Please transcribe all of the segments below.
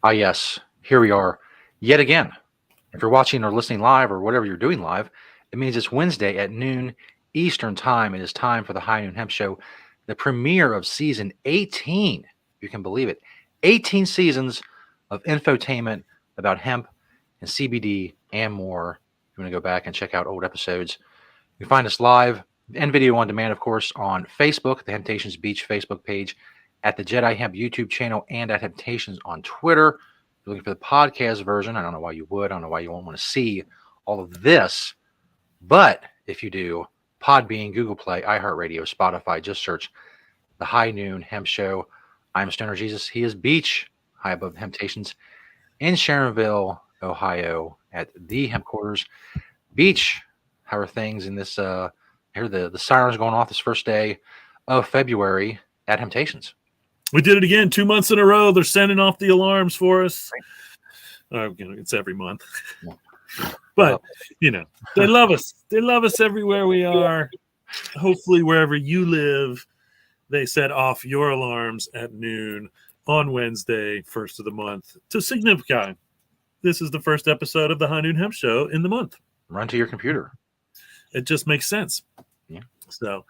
Ah, yes, here we are yet again. If you're watching or listening live or whatever you're doing live, it means it's Wednesday at noon Eastern Time. It is time for the High Noon Hemp Show, the premiere of season 18. You can believe it. 18 seasons of infotainment about hemp and CBD and more. If you want to go back and check out old episodes, you can find us live and video on demand, of course, on Facebook, the Temptations Beach Facebook page, at the Jedi Hemp YouTube channel, and at Temptations on Twitter. If you're looking for the podcast version, I don't know why you would. I don't know why you won't want to see all of this. But if you do, Podbean, Google Play, iHeartRadio, Spotify, just search the High Noon Hemp Show. I'm Stoner Jesus. He is Beach, high above Temptations, in Sharonville, Ohio, at the Hemp Quarters. Beach, how are things in this? I hear the sirens going off this first day of February at Temptations. We did it again, 2 months in a row. They're sending off the alarms for us. It's every month. But, they love us. They love us everywhere we are. Hopefully, wherever you live, they set off your alarms at noon on Wednesday, first of the month, to signify this is the first episode of the High Noon Hemp Show in the month. Run to your computer. It just makes sense. Yeah. So,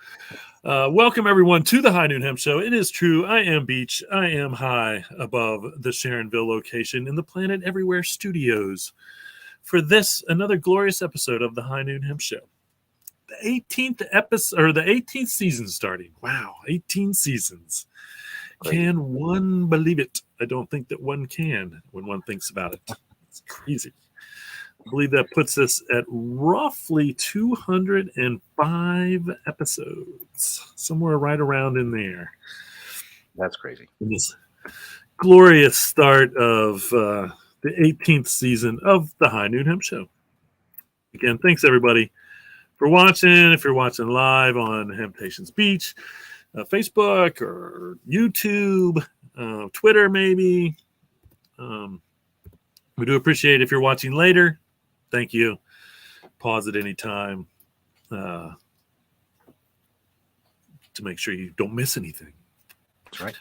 welcome everyone to the High Noon Hemp Show. It is true. I am Beach. I am high above the Sharonville location in the Planet Everywhere studios for this, another glorious episode of the High Noon Hemp Show. The 18th episode, or the 18th season starting. Wow, 18 seasons. Great. Can one believe it? I don't think that one can when one thinks about it. It's crazy. I believe that puts us at roughly 205 episodes, somewhere right around in there. That's crazy. In this glorious start of the 18th season of the High Noon Hemp Show. Again, thanks everybody for watching. If you're watching live on Temptations Beach, Facebook or YouTube, Twitter maybe. We do appreciate if you're watching later. Thank you. Pause at any time to make sure you don't miss anything. That's right.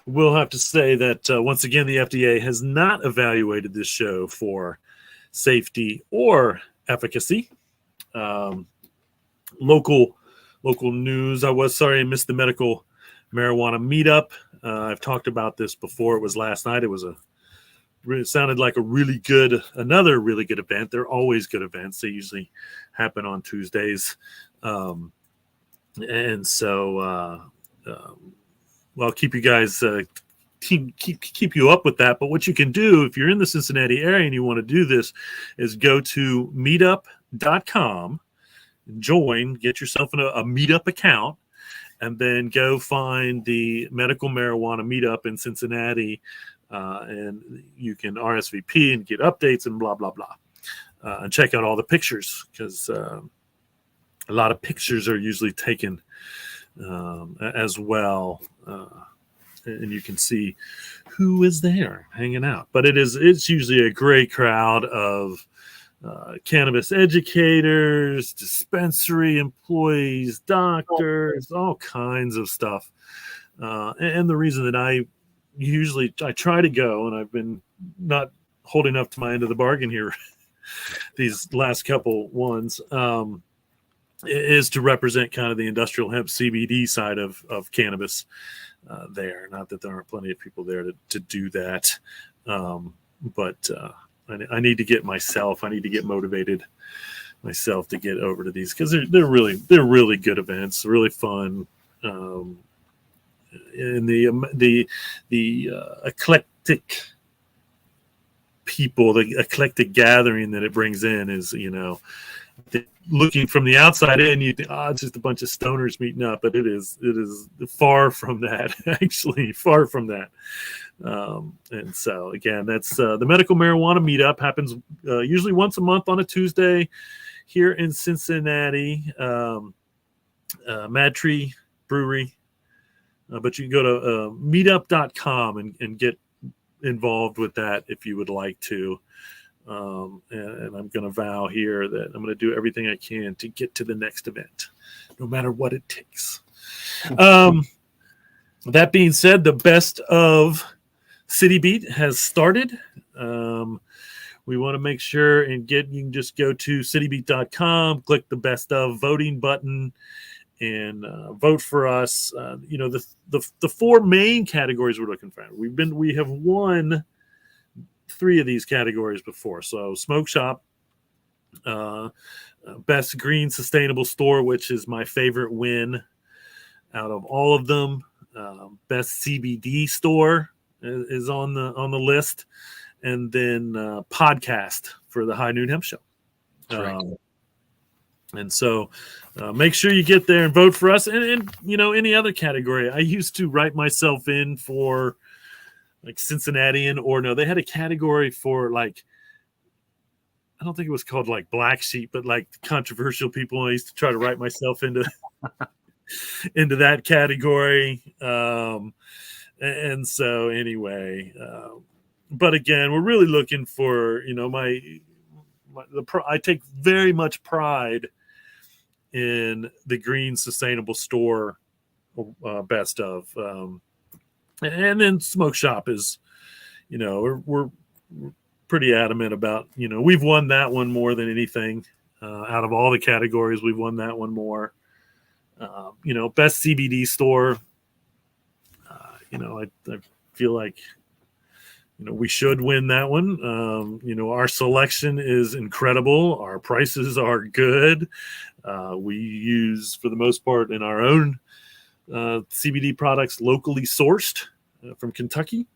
We'll have to say that once again, the FDA has not evaluated this show for safety or efficacy. Local news. I missed the medical marijuana meetup. I've talked about this before. It was last night. It sounded like another really good event. They're always good events. They usually happen on Tuesdays. And so, I'll keep you guys, keep you up with that. But what you can do if you're in the Cincinnati area and you want to do this is go to meetup.com, get yourself a meetup account, and then go find the medical marijuana meetup in Cincinnati. And you can RSVP and get updates and blah, blah, blah. And check out all the pictures because a lot of pictures are usually taken as well. And you can see who is there hanging out. But it's usually a great crowd of cannabis educators, dispensary employees, doctors, all kinds of stuff. And the reason that I try to go, and I've been not holding up to my end of the bargain here these last couple ones, is to represent kind of the industrial hemp CBD side of cannabis there. Not that there aren't plenty of people there to do that. But I need to get motivated myself to get over to these because they're really good events, really fun. And the eclectic people, the eclectic gathering that it brings in is, looking from the outside in, you think, it's just a bunch of stoners meeting up, but it is far from that, actually, far from that. And so, again, that's the medical marijuana meetup happens usually once a month on a Tuesday here in Cincinnati, Mad Tree Brewery. But you can go to meetup.com and get involved with that if you would like to. And I'm going to vow here that I'm going to do everything I can to get to the next event, no matter what it takes. That being said, the best of City Beat has started. We want to make sure and you can just go to citybeat.com, click the best of voting button, and vote for us. The four main categories we're looking for. We have won 3 of these categories before. So Smoke Shop, Best Green Sustainable Store, which is my favorite win out of all of them. Best CBD Store is on the list, and then podcast for the High Noon Hemp Show. And so make sure you get there and vote for us. And any other category. I used to write myself in for like Cincinnatian, or no, they had a category for like, I don't think it was called like Black Sheep, but like controversial people. I used to try to write myself into that category. And so anyway, but again, we're really looking for, I take very much pride in the Green Sustainable Store best of. And then Smoke Shop is, we're pretty adamant about, we've won that one more than anything. Out of all the categories, we've won that one more. Best CBD Store. I feel like, we should win that one. Our selection is incredible. Our prices are good. We use, for the most part, in our own CBD products locally sourced from Kentucky.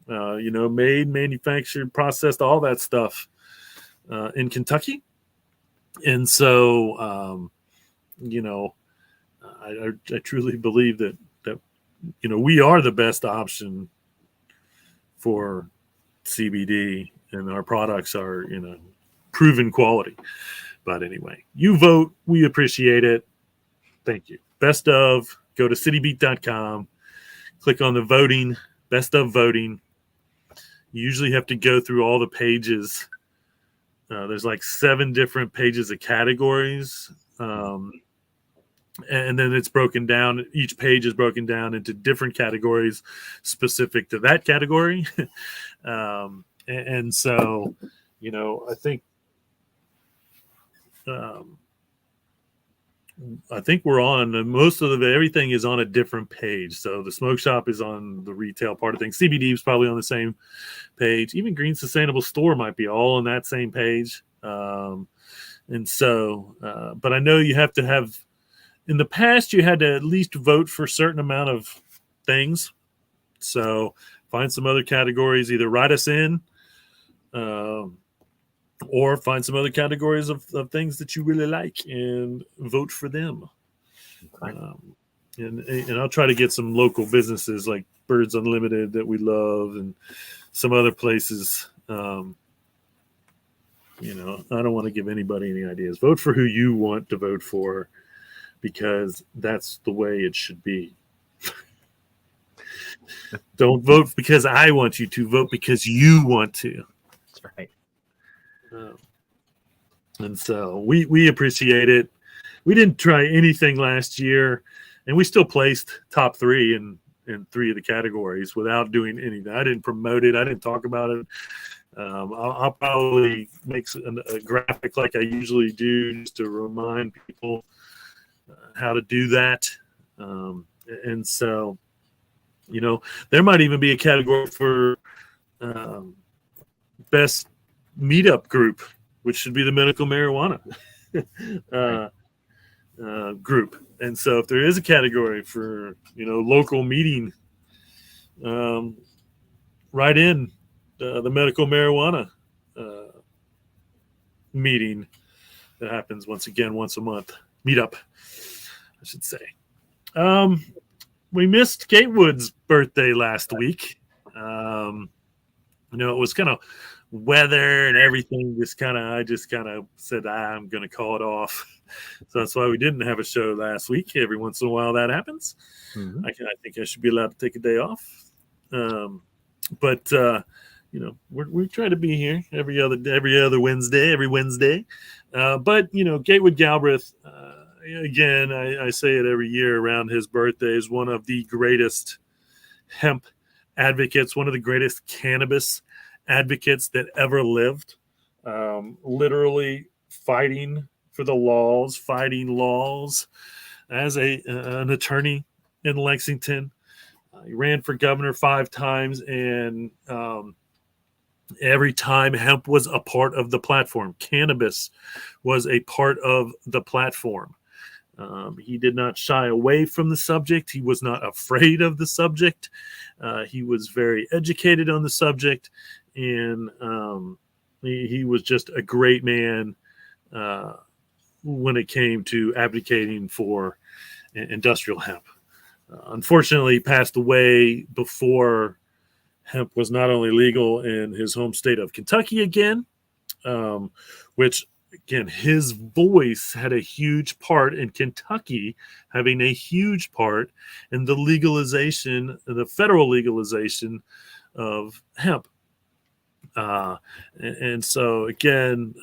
Made, manufactured, processed, all that stuff in Kentucky. And so, I truly believe that we are the best option for CBD, and our products are, proven quality. But anyway, you vote. We appreciate it. Thank you. Best of, go to citybeat.com, click on the voting, best of voting. You usually have to go through all the pages. There's like 7 different pages of categories. And then it's broken down. Each page is broken down into different categories specific to that category. And so, I think we're on most of everything is on a different page. So the Smoke Shop is on the retail part of things. CBD is probably on the same page. Even Green Sustainable Store might be all on that same page. And so, but I know you have to have, in the past, you had to at least vote for a certain amount of things. So find some other categories, either write us in, or find some other categories of things that you really like and vote for them. Okay. And I'll try to get some local businesses like Birds Unlimited that we love, and some other places. I don't want to give anybody any ideas. Vote for who you want to vote for, because that's the way it should be. Don't vote because I want you to. Vote because you want to. That's right. And so we appreciate it. We didn't try anything last year, and we still placed top 3 in 3 of the categories without doing anything. I didn't promote it. I didn't talk about it. I'll probably make a graphic like I usually do, just to remind people how to do that. And so, there might even be a category for best meetup group, which should be the medical marijuana group. And so if there is a category for, local meeting, write in the medical marijuana meeting that happens once a month. Meetup, I should say. We missed Gatewood's birthday last week. It was kind of weather and everything. I just kind of said, I'm going to call it off. So that's why we didn't have a show last week. Every once in a while that happens. Mm-hmm. I think I should be allowed to take a day off. But we try to be here every other Wednesday, every Wednesday. But Gatewood Galbraith, again, I say it every year around his birthday, is one of the greatest hemp advocates, one of the greatest cannabis advocates that ever lived, literally fighting for the laws, fighting laws as an attorney in Lexington. He ran for governor 5 times, and every time hemp was a part of the platform. Cannabis was a part of the platform. He did not shy away from the subject. He was not afraid of the subject. He was very educated on the subject, and he was just a great man when it came to advocating for industrial hemp. Unfortunately, he passed away before hemp was not only legal in his home state of Kentucky again, which, again, his voice had a huge part in Kentucky, having a huge part in the legalization, the federal legalization of hemp. And so, again,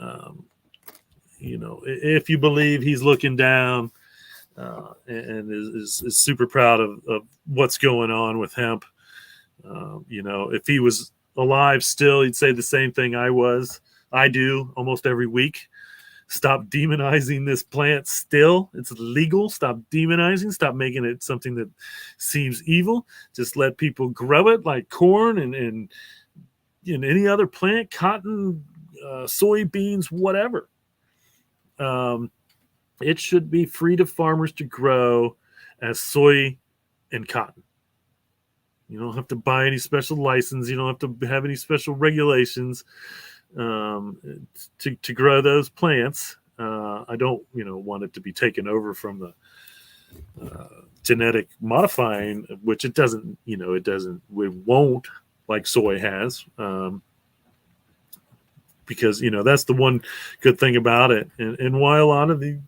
if you believe he's looking down and is super proud of what's going on with hemp, if he was alive still, he'd say the same thing I do almost every week. Stop demonizing this plant still. It's legal. Stop demonizing. Stop making it something that seems evil. Just let people grow it like corn and any other plant, cotton, soybeans, whatever. It should be free to farmers to grow as soy and cotton. You don't have to buy any special license. You don't have to have any special regulations to grow those plants. I don't, want it to be taken over from the genetic modifying, which it doesn't, it won't, like soy has, because, that's the one good thing about it. And why a lot of the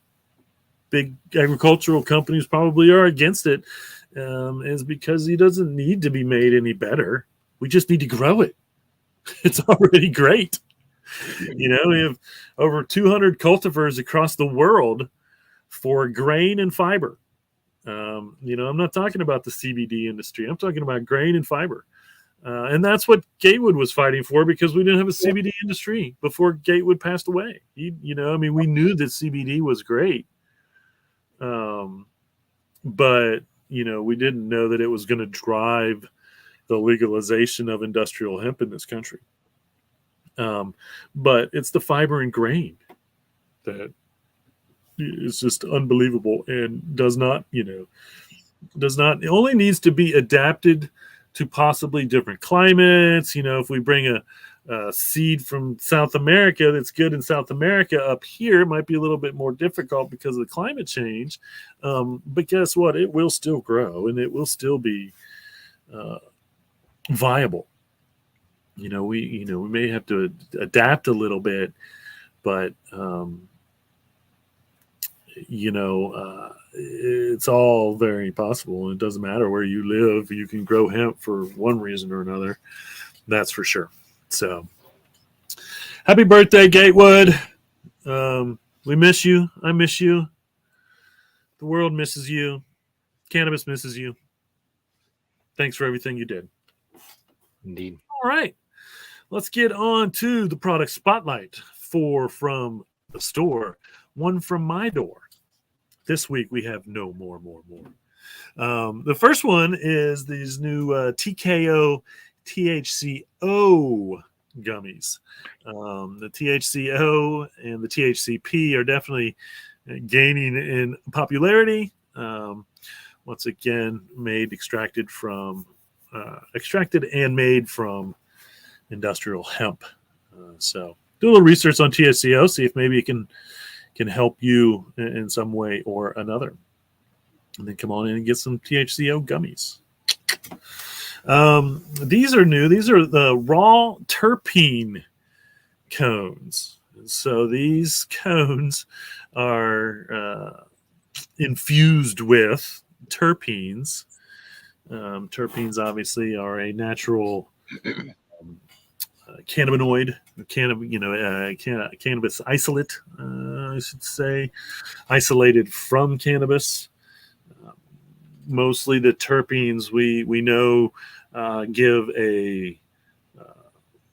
big agricultural companies probably are against it is because he doesn't need to be made any better. We just need to grow it. It's already great. We have over 200 cultivars across the world for grain and fiber. I'm not talking about the CBD industry. I'm talking about grain and fiber. And that's what Gatewood was fighting for, because we didn't have a CBD industry before Gatewood passed away. We knew that CBD was great. But, we didn't know that it was going to drive the legalization of industrial hemp in this country. But it's the fiber and grain that is just unbelievable and does not, it only needs to be adapted to possibly different climates. If we bring a seed from South America that's good in South America up here, it might be a little bit more difficult because of the climate change. But guess what? It will still grow and it will still be viable. We may have to adapt a little bit, but it's all very possible. It doesn't matter where you live. You can grow hemp for one reason or another. That's for sure. So happy birthday, Gatewood. We miss you. I miss you. The world misses you. Cannabis misses you. Thanks for everything you did. Indeed. All right. Let's get on to the product spotlight. 4 from the store, 1 from my door. This week we have more. The first one is these new TKO THCO gummies. The THCO and the THCP are definitely gaining in popularity. Once again, extracted and made from industrial hemp. So do a little research on THCO, see if maybe it can help you in some way or another. And then come on in and get some THCO gummies. These are new. These are the raw terpene cones. So these cones are infused with terpenes. Terpenes obviously are a natural cannabinoid, cannabis isolate, I should say, isolated from cannabis. Mostly the terpenes we know give a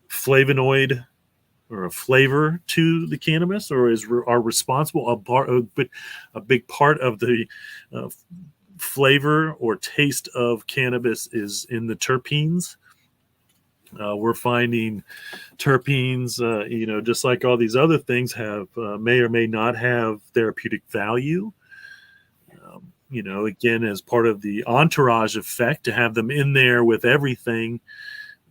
flavonoid or a flavor to the cannabis, or are responsible a big part of the flavor or taste of cannabis is in the terpenes. We're finding terpenes, just like all these other things, have may or may not have therapeutic value. Again, as part of the entourage effect, to have them in there with everything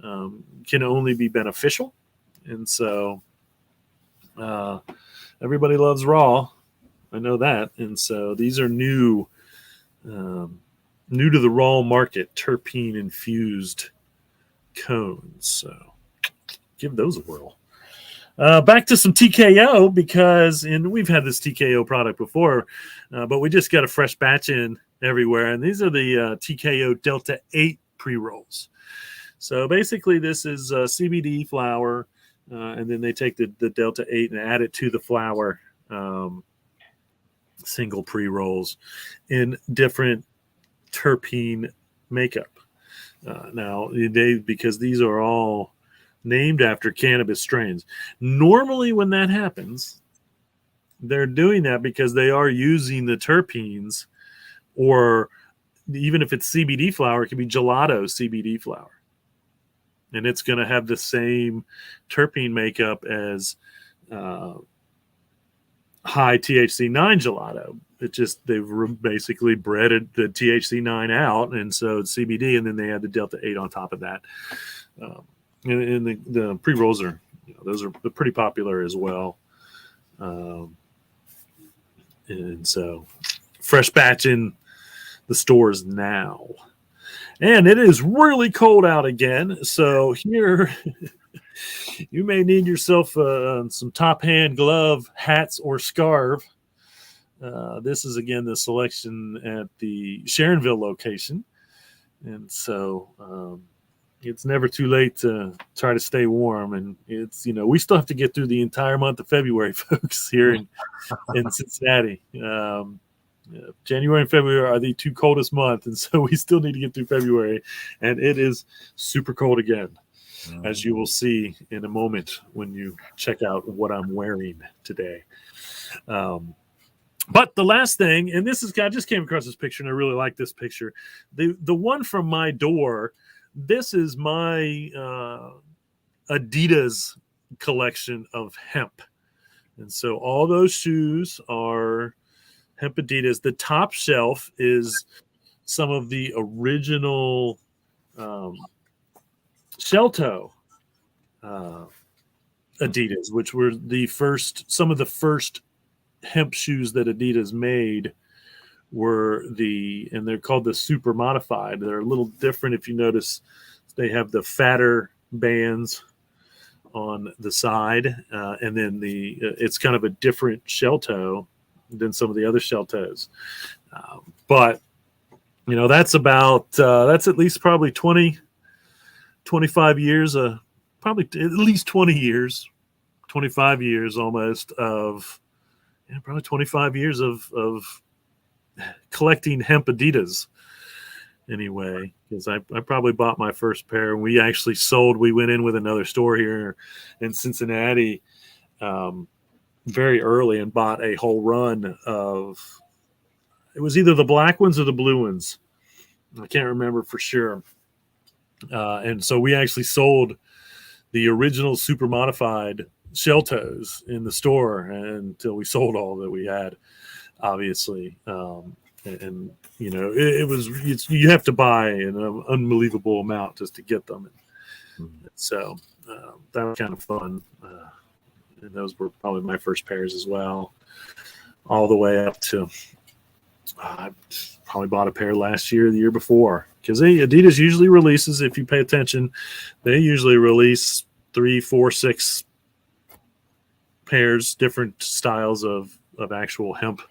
can only be beneficial. And so everybody loves raw. I know that. And so these are new to the raw market, terpene infused cones. So give those a whirl. Back to some TKO, because we've had this TKO product before, but we just got a fresh batch in everywhere. And these are the TKO Delta 8 pre-rolls. So basically this is CBD flower, and then they take the Delta 8 and add it to the flower, single pre-rolls in different terpene makeup. Now, because these are all named after cannabis strains. Normally when that happens, they're doing that because they are using the terpenes, or even if it's CBD flower, it could be gelato CBD flower. And it's going to have the same terpene makeup as high THC-9 gelato. It just, they've basically bred the THC-9 out, and so it's CBD, and then they add the Delta 8 on top of that. And the pre-rolls are, those are pretty popular as well. And so fresh batch in the stores now. And it is really cold out again. So here you may need yourself some top hand glove, hats, or scarf. This is, again, the selection at the Sharonville location. And so it's never too late to try to stay warm. And it's, we still have to get through the entire month of February, folks, here in Cincinnati. January and February are the two coldest months, and so we still need to get through February, and it is super cold again, as you will see in a moment when you check out what I'm wearing today. But the last thing, and this is, I just came across this picture, and I really like this picture. The one from my door, this is my Adidas collection of hemp, and so all those shoes are hemp Adidas. The top shelf is some of the original shell toe Adidas, which were some of the first hemp shoes that Adidas made and they're called the super modified. They're a little different. If you notice, they have the fatter bands on the side, and then it's kind of a different shell toe than some of the other shell toes. But that's at least probably 20, 25 years, probably at least 20 years, 25 years almost of, probably 25 years of collecting hemp Adidas anyway, because I probably bought my first pair, and we actually we went in with another store here in Cincinnati very early and bought a whole run of, it was either the black ones or the blue ones. I can't remember for sure. And so we actually sold the original super modified shell toes in the store until we sold all that we had, obviously. And you have to buy an unbelievable amount just to get them. So that was kind of fun. And those were probably my first pairs as well, all the way up to I probably bought a pair last year, the year before, because Adidas usually releases, if you pay attention, they usually release 3, 4, 6 pairs, different styles of actual hemp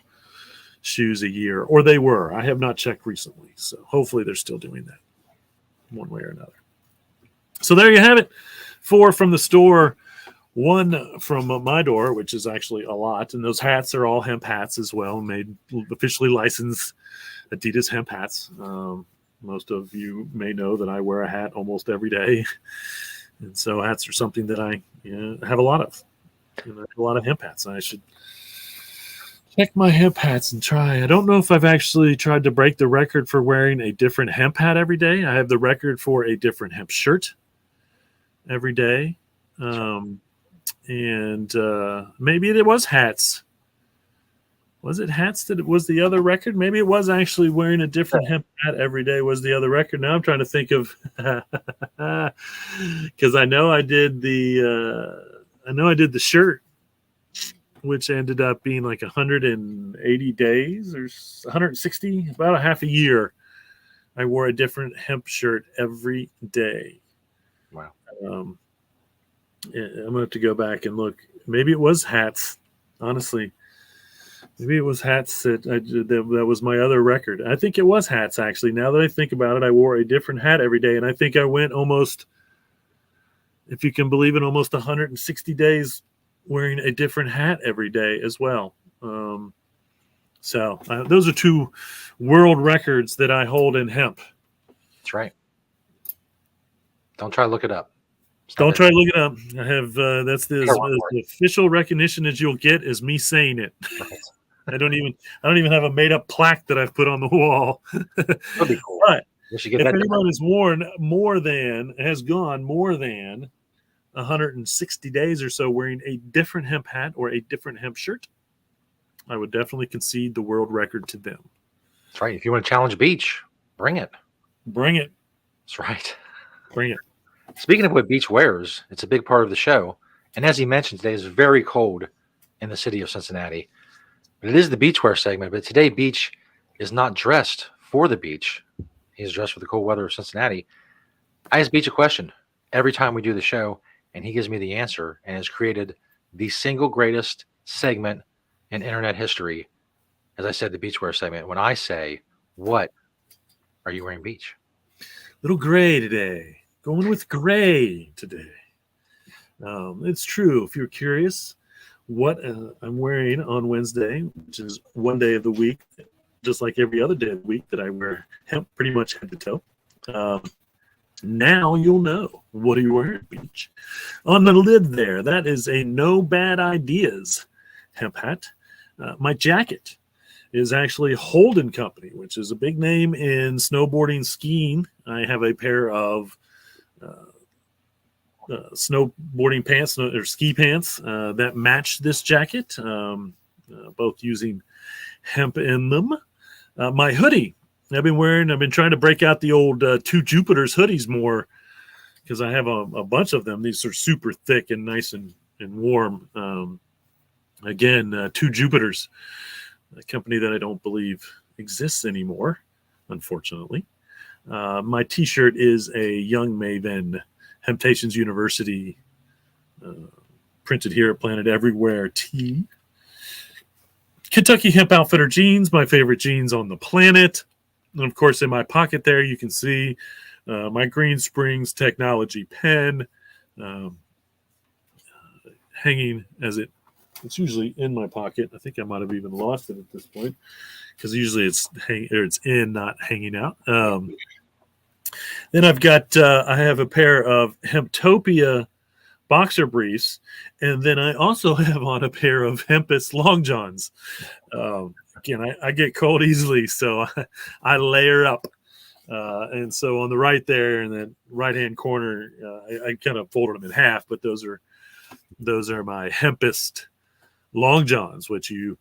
shoes a year, or they were. I have not checked recently, so hopefully they're still doing that one way or another. So there you have it. 4 from the store, 1 from my door, which is actually a lot. And those hats are all hemp hats as well, made officially licensed Adidas hemp hats. Most of you may know that I wear a hat almost every day. And so hats are something that I have a lot of. I have a lot of hemp hats. I should check my hemp hats and try. I don't know if I've actually tried to break the record for wearing a different hemp hat every day. I have the record for a different hemp shirt every day. And maybe it was hats. Was it hats that it was the other record? Maybe it was actually wearing a different hemp hat every day was the other record. Now I'm trying to think of because I know I did the shirt, which ended up being like 180 days or 160, about a half a year. I wore a different hemp shirt every day. Wow. I'm gonna have to go back and look. Maybe it was hats. Honestly, maybe it was hats that was my other record. I think it was hats actually. Now that I think about it, I wore a different hat every day, and I think I went almost, if you can believe it, almost 160 days wearing a different hat every day as well. So those are two world records that I hold in hemp. That's right. Don't try to look it up. Don't try to look it up. I have that's the official recognition that you'll get is me saying it. Right. I don't even have a made up plaque that I've put on the wall. That'd be cool. But if anyone has gone more than 160 days or so wearing a different hemp hat or a different hemp shirt, I would definitely concede the world record to them. That's right. If you want to challenge Beach, bring it. Bring it. That's right. Bring it. Speaking of what Beach wears, it's a big part of the show. And as he mentioned, today is very cold in the city of Cincinnati. But it is the beachwear segment. But today, Beach is not dressed for the beach. He's dressed for the cold weather of Cincinnati. I ask Beach a question every time we do the show, and he gives me the answer and has created the single greatest segment in internet history. As I said, the beachwear segment. When I say, what are you wearing, Beach? Little gray today. Going with gray today. It's true. If you're curious what I'm wearing on Wednesday, which is one day of the week, just like every other day of the week that I wear hemp pretty much head to toe. Now you'll know. What are you wearing, Beach? On the lid there, that is a No Bad Ideas hemp hat. My jacket is actually Holden Company, which is a big name in snowboarding skiing. I have a pair of snowboarding pants or ski pants that match this jacket, both using hemp in them. My hoodie I've been trying to break out the old Two Jupiters hoodies more because I have a bunch of them. These are super thick and nice and warm. Again, Two Jupiters, a company that I don't believe exists anymore, unfortunately. My T-shirt is a Young Maven, Hemptations University, printed here at Planet Everywhere tee. Kentucky Hemp Outfitter jeans, my favorite jeans on the planet. And of course, in my pocket there, you can see my Green Springs Technology pen hanging as it's usually in my pocket. I think I might have even lost it at this point because usually it's in, not hanging out. Then I've got I have a pair of Hemptopia boxer briefs, and then I also have on a pair of Hempus long johns. Again, I get cold easily, so I layer up. And so on the right there in the right-hand corner, I kind of folded them in half, but those are my Hempest long johns, which you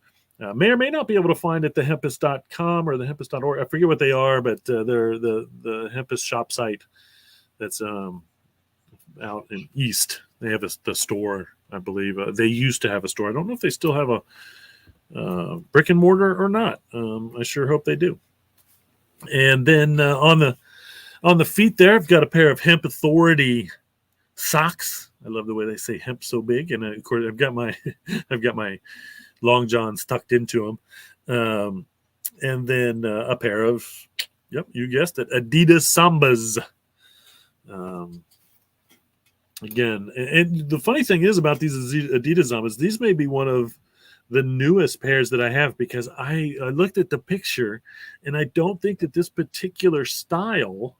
may or may not be able to find at the hempest.com or the hempest.org. I forget what they are, but they're the Hempest shop site that's out in East. They have the store, I believe. They used to have a store. I don't know if they still have a brick and mortar or not. I sure hope they do. And then on the feet there, I've got a pair of Hemp Authority socks. I love the way they say hemp so big. And of course, I've got my long johns tucked into them. And then a pair of, yep, you guessed it, Adidas Sambas. Again, and the funny thing is about these Adidas Sambas, these may be one of the newest pairs that I have, because I looked at the picture and I don't think that this particular style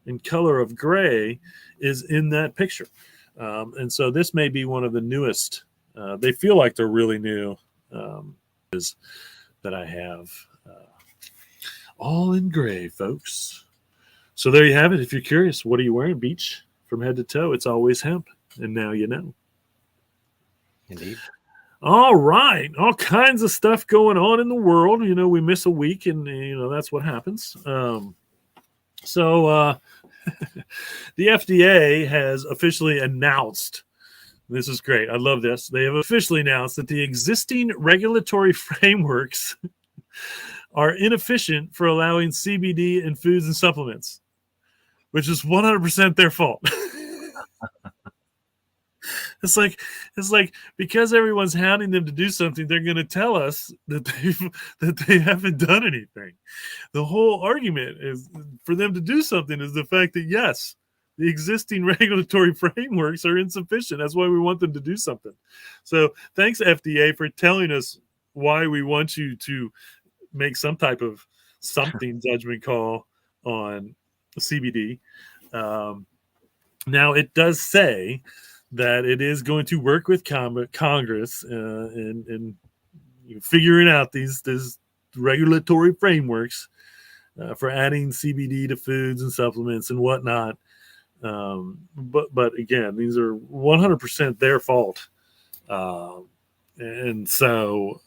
and color of gray is in that picture. And so this may be one of the newest. They feel like they're really new that I have. All in gray, folks. So there you have it. If you're curious, what are you wearing, Beach? From head to toe, it's always hemp. And now you know. Indeed. All right. All kinds of stuff going on in the world. You know, we miss a week, and, you know, that's what happens. So the FDA has officially announced, this is great, I love this. They have officially announced that the existing regulatory frameworks are inefficient for allowing CBD in foods and supplements, which is 100% their fault. It's like because everyone's hounding them to do something, they're going to tell us that they haven't done anything. The whole argument is for them to do something is the fact that, yes, the existing regulatory frameworks are insufficient. That's why we want them to do something. So thanks, FDA, for telling us why we want you to make some type of something judgment call on CBD. Now, it does say that it is going to work with Congress in figuring out these regulatory frameworks for adding CBD to foods and supplements and whatnot. But again, these are 100% their fault. And so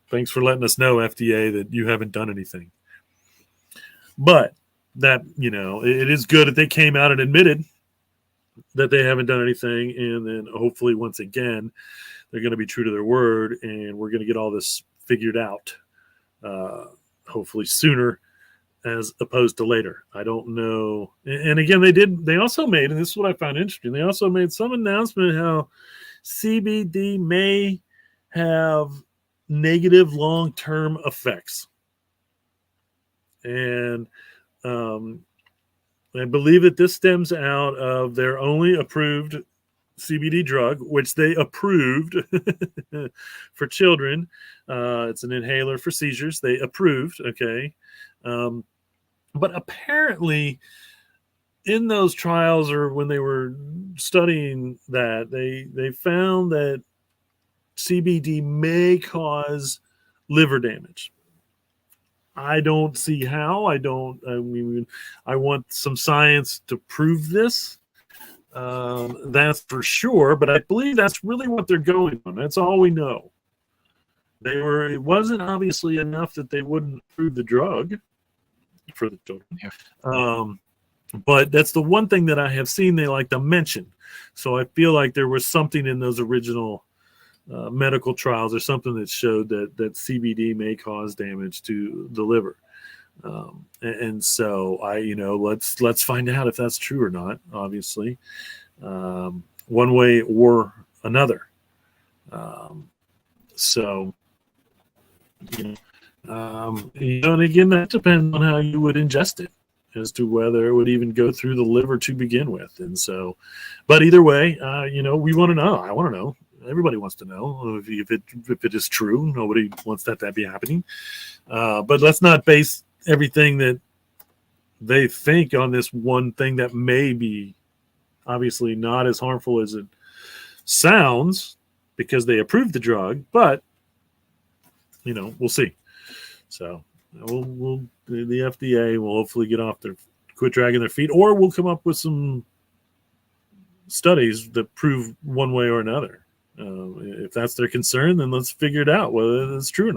thanks for letting us know, FDA, that you haven't done anything. But that, you know, it is good that they came out and admitted that they haven't done anything, and then hopefully once again they're going to be true to their word, and we're going to get all this figured out hopefully sooner as opposed to later. I don't know. And again, they also made, and this is what I found interesting, they also made some announcement how CBD may have negative long-term effects, and I believe that this stems out of their only approved CBD drug, which they approved for children. It's an inhaler for seizures. They approved, okay. But apparently in those trials, or when they were studying that, they found that CBD may cause liver damage. I don't see how. I want some science to prove this. That's for sure. But I believe that's really what they're going on. That's all we know. It wasn't obviously enough that they wouldn't approve the drug for the children. Yeah. But that's the one thing that I have seen they like to mention. So I feel like there was something in those original medical trials or something that showed that CBD may cause damage to the liver. And so let's find out if that's true or not, obviously, one way or another. And again, that depends on how you would ingest it as to whether it would even go through the liver to begin with. And so, but either way, we want to know. I want to know. Everybody wants to know if it is true. Nobody wants that to be happening. But let's not base everything that they think on this one thing that may be obviously not as harmful as it sounds because they approved the drug. But we'll see. So the FDA will hopefully quit dragging their feet, or we'll come up with some studies that prove one way or another. If that's their concern, then let's figure it out whether it's true or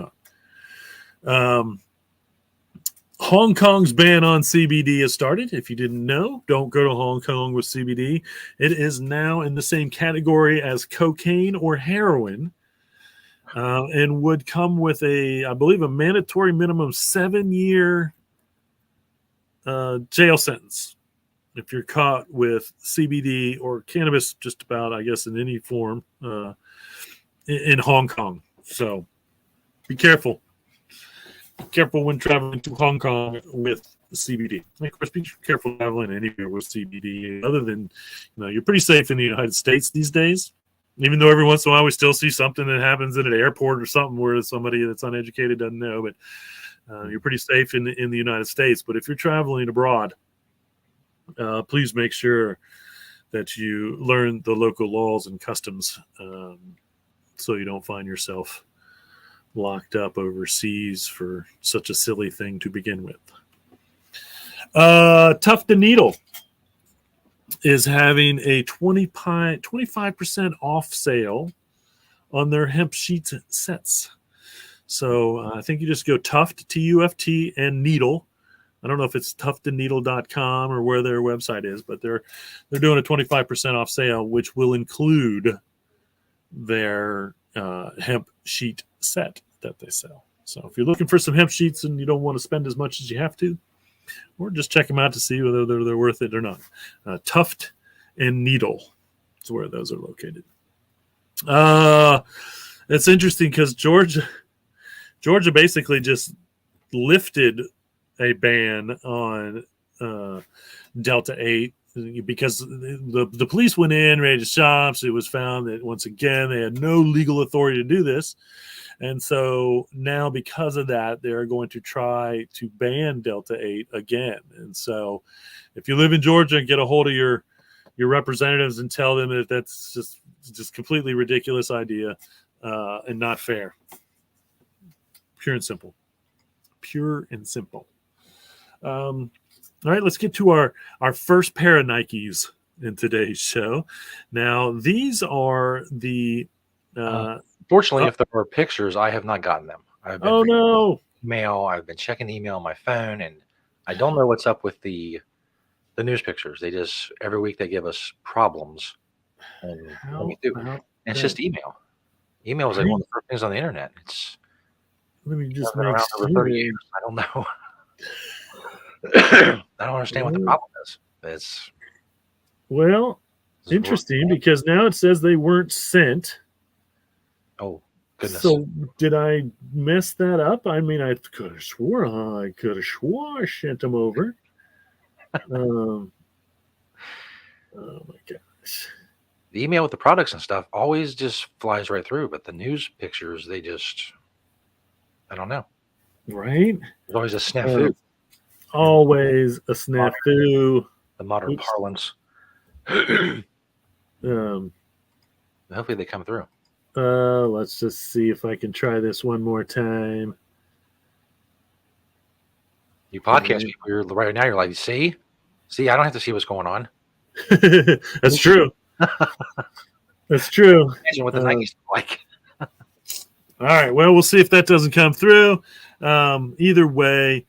not. Hong Kong's ban on CBD has started. If you didn't know, don't go to Hong Kong with CBD. It is now in the same category as cocaine or heroin, and would come with I believe, a mandatory minimum 7-year jail sentence if you're caught with CBD or cannabis, just about, I guess, in any form in Hong Kong. So be careful. Be careful when traveling to Hong Kong with CBD. And of course, be careful traveling anywhere with CBD. Other than, you're pretty safe in the United States these days. Even though every once in a while we still see something that happens at an airport or something where somebody that's uneducated doesn't know, but you're pretty safe in the United States. But if you're traveling abroad, please make sure that you learn the local laws and customs, so you don't find yourself locked up overseas for such a silly thing to begin with. Tuft and Needle is having a 25% off sale on their hemp sheet sets. So I think you just go Tuft, T-U-F-T, and Needle. I don't know if it's tuftandneedle.com or where their website is, but they're doing a 25% off sale, which will include their hemp sheet set that they sell. So if you're looking for some hemp sheets and you don't want to spend as much as you have to, or just check them out to see whether they're worth it or not. Tuft and Needle is where those are located. It's interesting because Georgia basically just lifted a ban on Delta 8 because the police went in, raided shops. It was found that, once again, they had no legal authority to do this. And so now, because of that, they're going to try to ban Delta 8 again. And so if you live in Georgia, get a hold of your representatives and tell them that that's just completely ridiculous idea and not fair. Pure and simple. Pure and simple. All right, let's get to our first pair of Nikes in today's show. Now, these are the... Fortunately, if there are pictures, I have not gotten them. I've been email. I've been checking email on my phone, and I don't know what's up with the news pictures. They just, every week they give us problems. And it's just email. Email is like one of the first things on the internet. Let me just been make around over 30 years. I don't know. I don't understand what the problem is. It's interesting because now it says they weren't sent. Oh, goodness. So did I mess that up? I mean, I could have swore I sent them over. Oh my gosh. The email with the products and stuff always just flies right through, but the news pictures, they just, I don't know. Right? There's always a snafu. Always a snafu. The modern parlance. Hopefully they come through. Let's just see if I can try this one more time. You podcast people, you're right now. You're like, see, I don't have to see what's going on. That's true. That's true. Imagine what the Nikes look like. All right. Well, we'll see if that doesn't come through. Either way,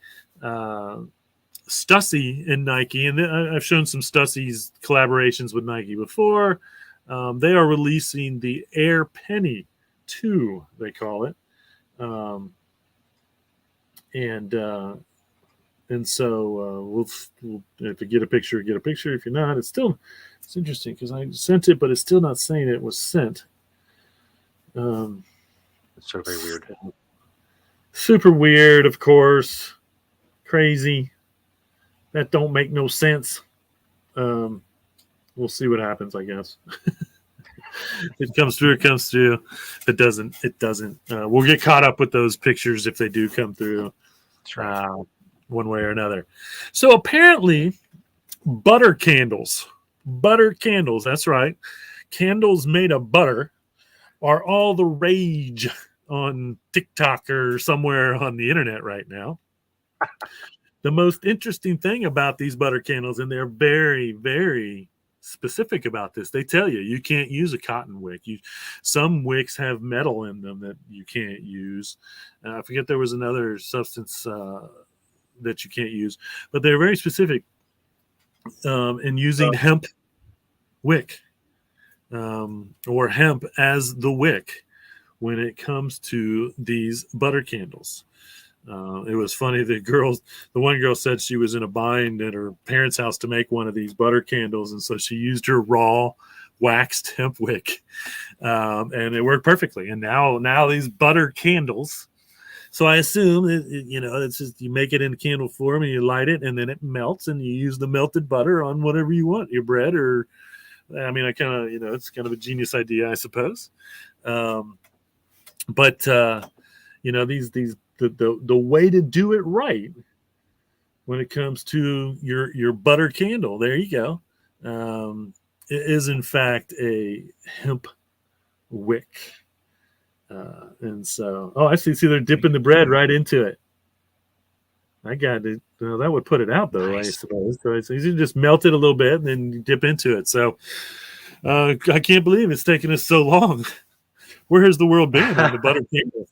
Stussy and Nike, and I've shown some Stussy's collaborations with Nike before. They are releasing the Air Penny 2, they call it. And so we'll if you get a picture, get a picture. If you're not, it's interesting because I sent it, but it's still not saying it was sent. It's so very weird. Super weird, of course. Crazy. That don't make no sense. We'll see what happens, I guess. It comes through, it comes through. If it doesn't, it doesn't. We'll get caught up with those pictures if they do come through. That's right. One way or another. So apparently, butter candles, that's right. Candles made of butter are all the rage on TikTok or somewhere on the internet right now. The most interesting thing about these butter candles, and they're very, very specific about this, they tell you can't use a cotton wick. Some wicks have metal in them that you can't use. I forget there was another substance that you can't use, but they're very specific in using hemp wick or hemp as the wick when it comes to these butter candles. It was funny. The one girl said she was in a bind at her parents' house to make one of these butter candles, and so she used her raw waxed hemp wick, and it worked perfectly. And now these butter candles. So I assume it's just you make it in candle form and you light it, and then it melts, and you use the melted butter on whatever you want, your bread or I mean, I kind of, it's kind of a genius idea, I suppose. But the way to do it right when it comes to your butter candle, there you go, it is in fact a hemp wick. And so, I see they're dipping the bread right into it. I got it. Well, that would put it out, though, nice. I suppose. So you just melt it a little bit and then you dip into it. So I can't believe it's taken us so long. Where has the world been on the butter candles?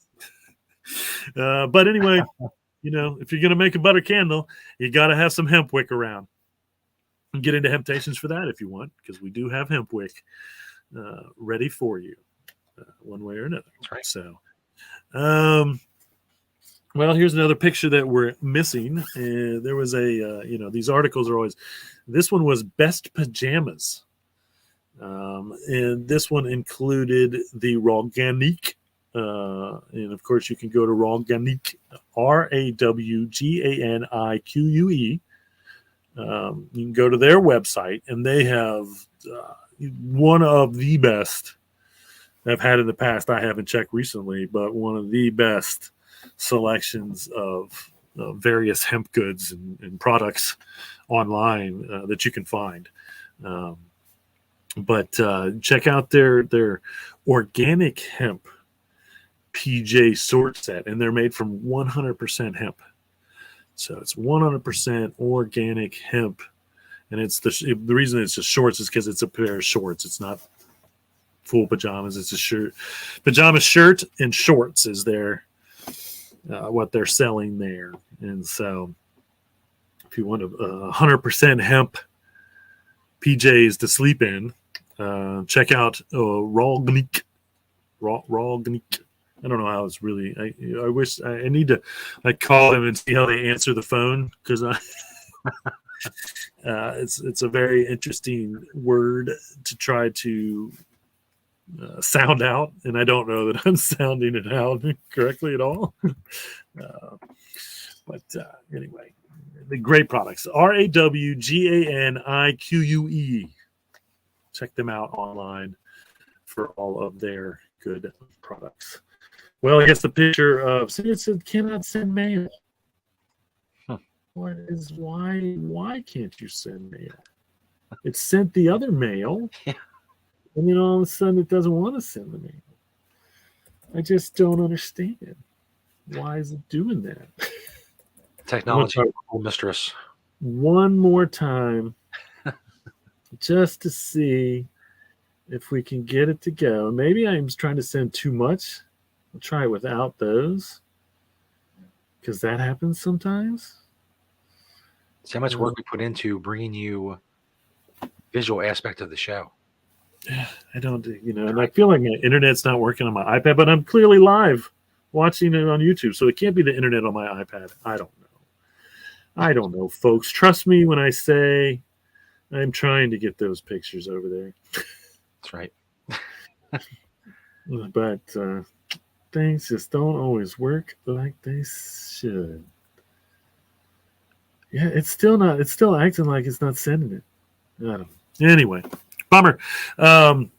But anyway, if you're going to make a butter candle, you got to have some hemp wick around. And get into Hemptations for that if you want, because we do have hemp wick ready for you one way or another. That's right. So, well, here's another picture that we're missing. There was these articles are always, this one was best pajamas. And this one included the Rawganique. And of course, you can go to Rawganique, Rawganique. You can go to their website, and they have one of the best I've had in the past. I haven't checked recently, but one of the best selections of various hemp goods and products online that you can find. But check out their organic hemp PJ sword set, and they're made from 100% hemp. So it's 100% organic hemp, and it's the reason it's just shorts is because it's a pair of shorts. It's not full pajamas. It's a shirt, pajama shirt and shorts is their what they're selling there. And so, if you want a 100% hemp PJs to sleep in, check out Rawganique. Rawganique. I don't know how it's really. I wish I need to call them and see how they answer the phone, because it's a very interesting word to try to sound out, and I don't know that I'm sounding it out correctly at all. But anyway, the great products. Rawganique. Check them out online for all of their good products. Well, I guess the picture of it said cannot send mail. Huh. Why can't you send mail? It sent the other mail, and then all of a sudden it doesn't want to send the mail. I just don't understand. Why is it doing that? Technology, mistress. One more time, just to see if we can get it to go. Maybe I'm trying to send too much. I'll try it without those, because that happens sometimes. See how much work we put into bringing you visual aspect of the show. Yeah, I don't, and I feel like my internet's not working on my iPad, but I'm clearly live watching it on YouTube, so it can't be the internet on my iPad. I don't know, folks. Trust me when I say I'm trying to get those pictures over there. That's right. But things just don't always work like they should. Yeah, it's still acting like it's not sending it. I don't know. Anyway, bummer. A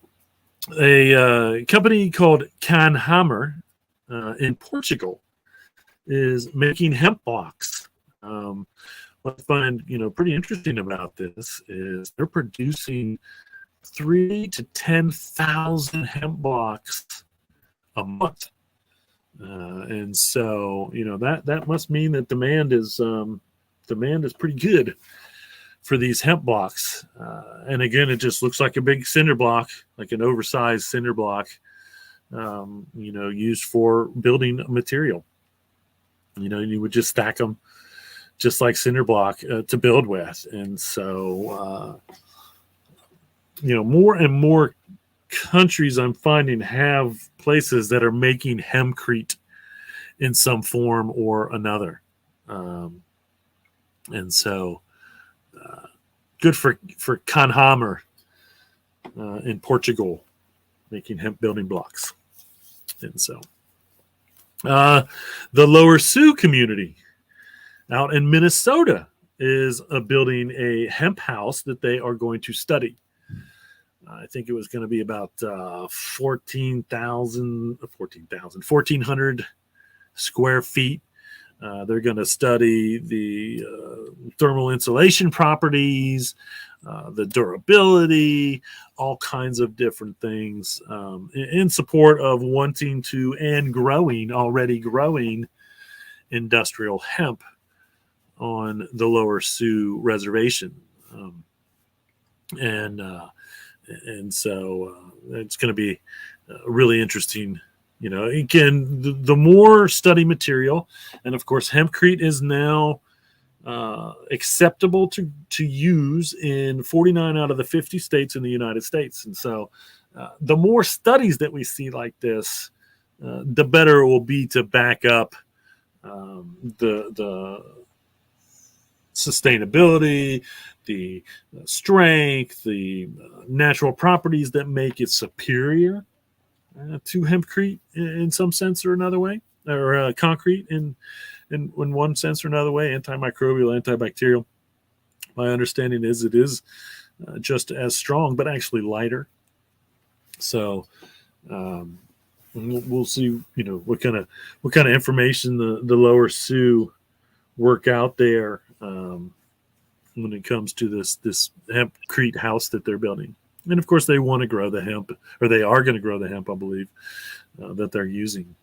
company called Canhammer in Portugal is making hemp blocks. What I find pretty interesting about this is they're producing 3,000 to 10,000 hemp blocks a month, and so that must mean that demand is pretty good for these hemp blocks. And again, it just looks like a big cinder block, like an oversized cinder block, used for building material. You would just stack them just like cinder block to build with. And so, more and more countries I'm finding have places that are making hempcrete in some form or another. And so, good for Canhammer in Portugal, making hemp building blocks. And so, the Lower Sioux community out in Minnesota is building a hemp house that they are going to study. I think it was going to be about 1,400 square feet. They're going to study the thermal insulation properties, the durability, all kinds of different things in support of wanting to and already growing industrial hemp on the Lower Sioux Reservation. And so it's going to be really interesting. Again, the more study material, and of course, hempcrete is now acceptable to use in 49 out of the 50 states in the United States. And so the more studies that we see like this, the better it will be to back up the sustainability, the strength, the natural properties that make it superior to hempcrete in some sense or another way, or concrete in one sense or another way, antimicrobial, antibacterial. My understanding is it is just as strong, but actually lighter. So we'll see, what kind of information the Lower Sioux work out there when it comes to this hempcrete house that they're building. And of course, they want to grow the hemp, or they are going to grow the hemp, I believe, that they're using.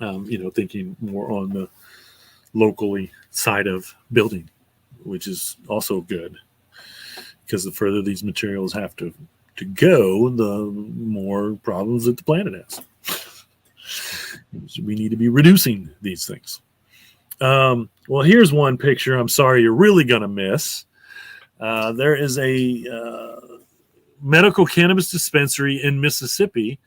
Thinking more on the locally side of building, which is also good, because the further these materials have to go, the more problems that the planet has. So we need to be reducing these things. Well, here's one picture I'm sorry you're really going to miss. There is a medical cannabis dispensary in Mississippi,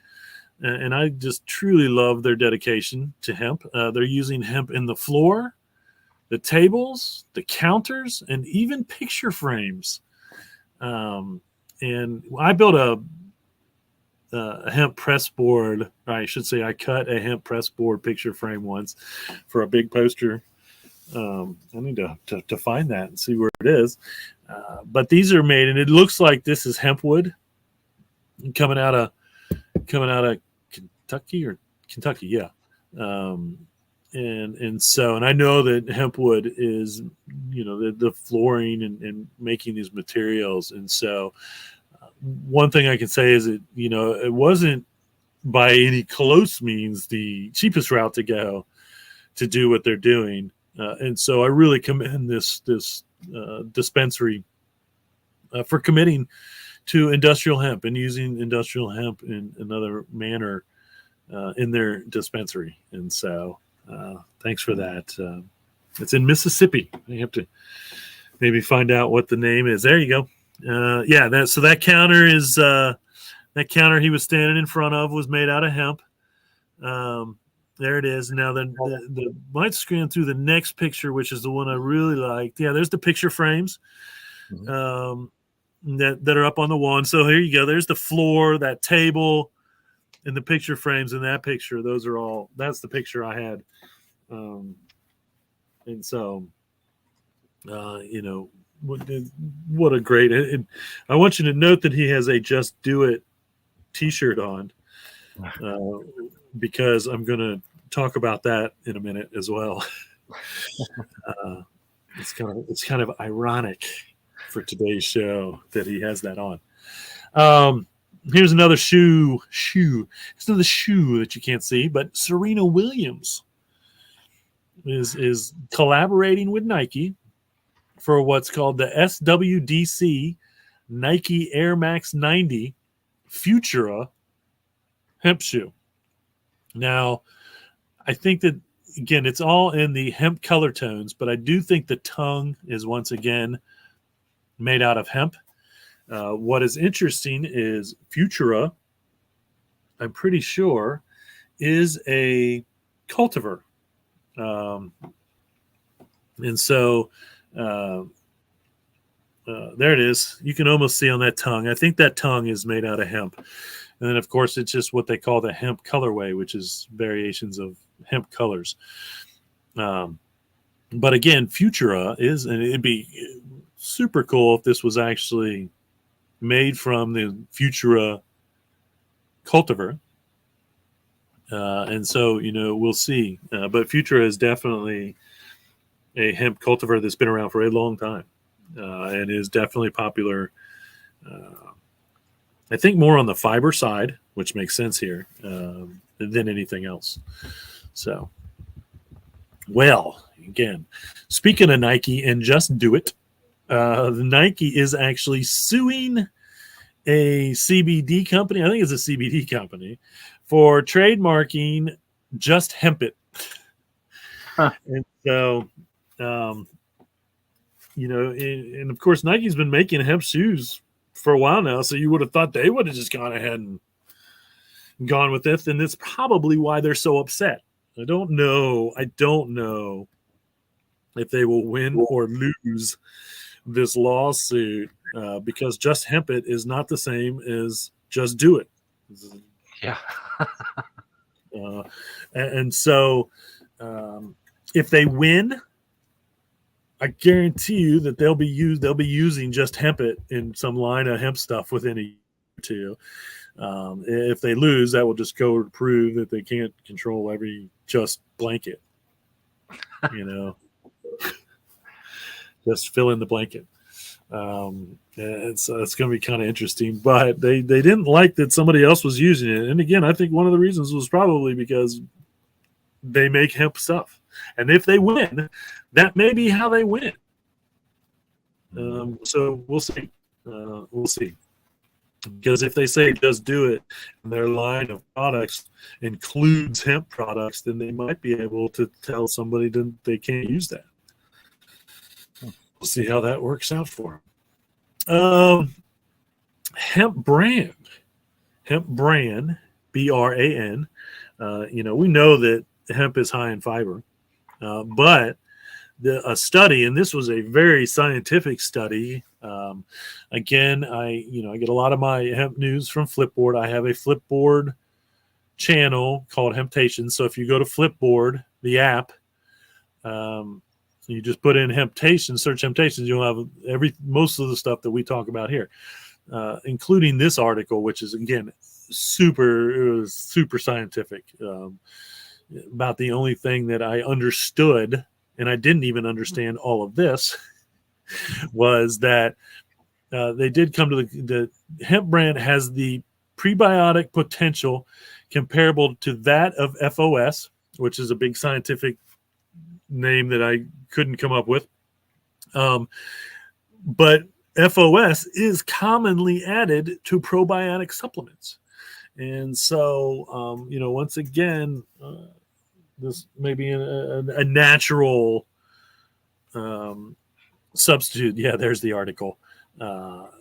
and I just truly love their dedication to hemp. They're using hemp in the floor, the tables, the counters, and even picture frames. And I built a hemp press board. Or I should say I cut a hemp press board picture frame once for a big poster. I need to find that and see where it is. But these are made, and it looks like this is hemp wood coming out of Kentucky, yeah. And I know that hemp wood is, the flooring and making these materials. And so one thing I can say is that, it wasn't by any close means the cheapest route to go to do what they're doing. And so I really commend this dispensary for committing to industrial hemp and using industrial hemp in another manner in their dispensary. And so thanks for that. It's in Mississippi. You have to maybe find out what the name is. There you go. That counter is that counter he was standing in front of was made out of hemp. There it is. Now the might scan through the next picture, which is the one I really liked. Yeah, there's the picture frames that are up on the wall. And so here you go. There's the floor, that table, and the picture frames in that picture. That's the picture I had. And so, what a great. I want you to note that he has a Just Do It t-shirt on, because I'm going to talk about that in a minute as well. It's kind of ironic for today's show that he has that on. Here's another shoe. It's another shoe that you can't see, but Serena Williams is collaborating with Nike for what's called the SWDC Nike Air Max 90 Futura hemp shoe. Now, I think that, again, it's all in the hemp color tones, but I do think the tongue is once again made out of hemp. What is interesting is Futura, I'm pretty sure, is a cultivar. And so there it is. You can almost see on that tongue. I think that tongue is made out of hemp. And then, of course, it's just what they call the hemp colorway, which is variations of hemp colors. But again, Futura is, and it'd be super cool if this was actually made from the Futura cultivar. And so, we'll see. But Futura is definitely a hemp cultivar that's been around for a long time and is definitely popular. I think more on the fiber side, which makes sense here, than anything else. So, well, again, speaking of Nike and Just Do It, the Nike is actually suing a CBD company. I think it's a CBD company for trademarking Just Hemp It. Huh. And so, and of course, Nike's been making hemp shoes for a while now, so you would have thought they would have just gone ahead and gone with this, and it's probably why they're so upset. I don't know if they will win or lose this lawsuit because Just Hemp It is not the same as Just Do It. Yeah. And so if they win, I guarantee you that they'll be using Just Hemp It in some line of hemp stuff within a year or two. If they lose, that will just go to prove that they can't control every Just blanket. Just fill in the blanket. And so it's going to be kind of interesting. But they didn't like that somebody else was using it. And again, I think one of the reasons was probably because they make hemp stuff. And if they win, that may be how they win. So we'll see. We'll see. Because if they say Just Do It and their line of products includes hemp products, then they might be able to tell somebody that they can't use that. We'll see how that works out for them. Hemp brand, BRAN. We know that hemp is high in fiber, but a study, and this was a very scientific study. Again, I get a lot of my hemp news from Flipboard. I have a Flipboard channel called Hemptations. So if you go to Flipboard, the app, you just put in Hemptations, search Hemptations, you'll have most of the stuff that we talk about here, including this article, which is again super scientific. About the only thing that I understood, and I didn't even understand all of this, was that they did come to the hemp brand has the prebiotic potential comparable to that of FOS, which is a big scientific name that I couldn't come up with. But FOS is commonly added to probiotic supplements. And so, once again, this may be a natural substitute. Yeah, there's the article.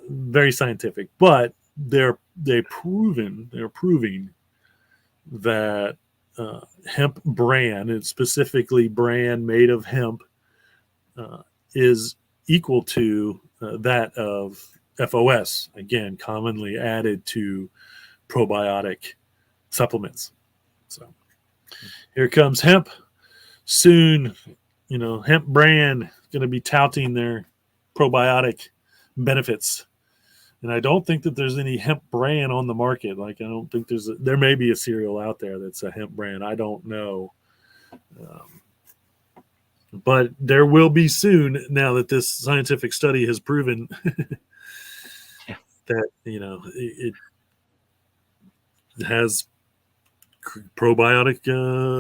Very scientific, but they're proving that hemp bran, and specifically bran made of hemp, is equal to that of FOS, again, commonly added to probiotic supplements. So here comes hemp. Soon, hemp brand going to be touting their probiotic benefits. And I don't think that there's any hemp brand on the market. Like, I don't think there may be a cereal out there that's a hemp brand. I don't know. But there will be soon, now that this scientific study has proven that, it has probiotic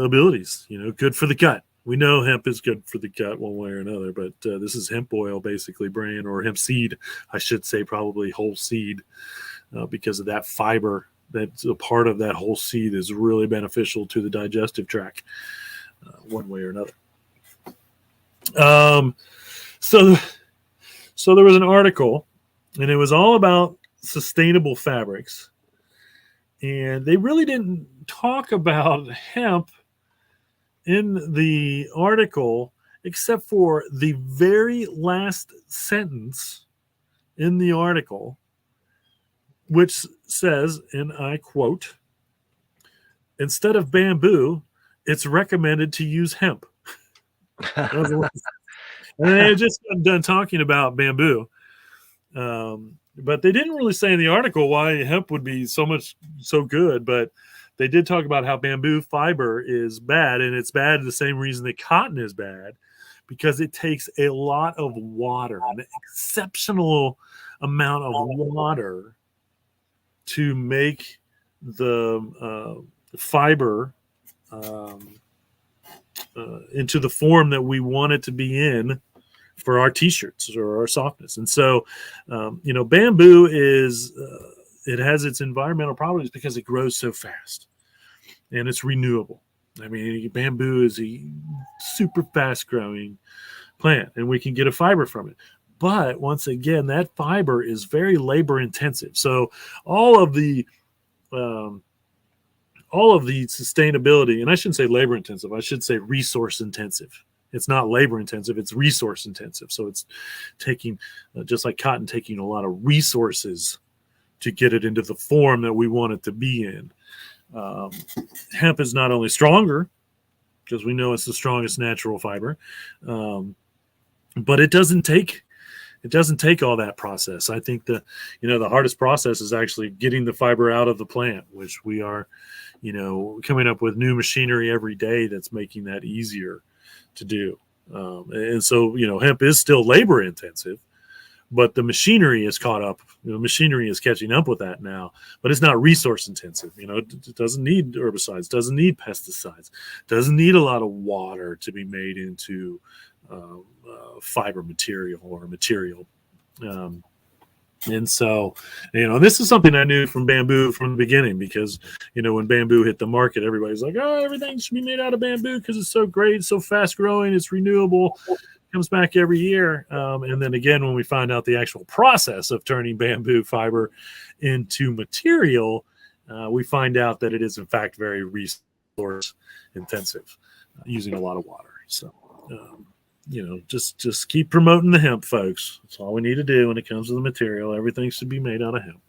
abilities, good for the gut. We know hemp is good for the gut one way or another, but this is hemp oil, basically, brand, or hemp seed, I should say, probably whole seed, because of that fiber that's a part of that whole seed is really beneficial to the digestive tract, one way or another. So there was an article, and it was all about sustainable fabrics, and they really didn't talk about hemp in the article, except for the very last sentence in the article, which says, and I quote, "Instead of bamboo, it's recommended to use hemp." And I just got done talking about bamboo. But they didn't really say in the article why hemp would be so good. But they did talk about how bamboo fiber is bad, and it's bad the same reason that cotton is bad, because it takes a lot of water, an exceptional amount of water to make the fiber into the form that we want it to be in for our t-shirts or our softness. And so, bamboo is, it has its environmental properties because it grows so fast and it's renewable. I mean, bamboo is a super fast growing plant and we can get a fiber from it. But once again, that fiber is very labor intensive. So all of the sustainability, and I shouldn't say labor intensive, I should say resource intensive. It's not labor intensive, it's resource intensive. So it's taking, just like cotton, taking a lot of resources to get it into the form that we want it to be in. Hemp is not only stronger, because we know it's the strongest natural fiber, but it doesn't take all that process. I think the hardest process is actually getting the fiber out of the plant, which we are, coming up with new machinery every day that's making that easier to do. And so, hemp is still labor intensive, but the machinery is caught up. Machinery is catching up with that now, but it's not resource intensive. It doesn't need herbicides, doesn't need pesticides, doesn't need a lot of water to be made into fiber material or material. And so, this is something I knew from bamboo from the beginning, because, when bamboo hit the market, everybody's like, oh, everything should be made out of bamboo because it's so great, it's so fast growing, it's renewable, comes back every year. And then again, when we find out the actual process of turning bamboo fiber into material, we find out that it is in fact very resource intensive, using a lot of water. So, just keep promoting the hemp, folks. That's all we need to do when it comes to the material. Everything should be made out of hemp.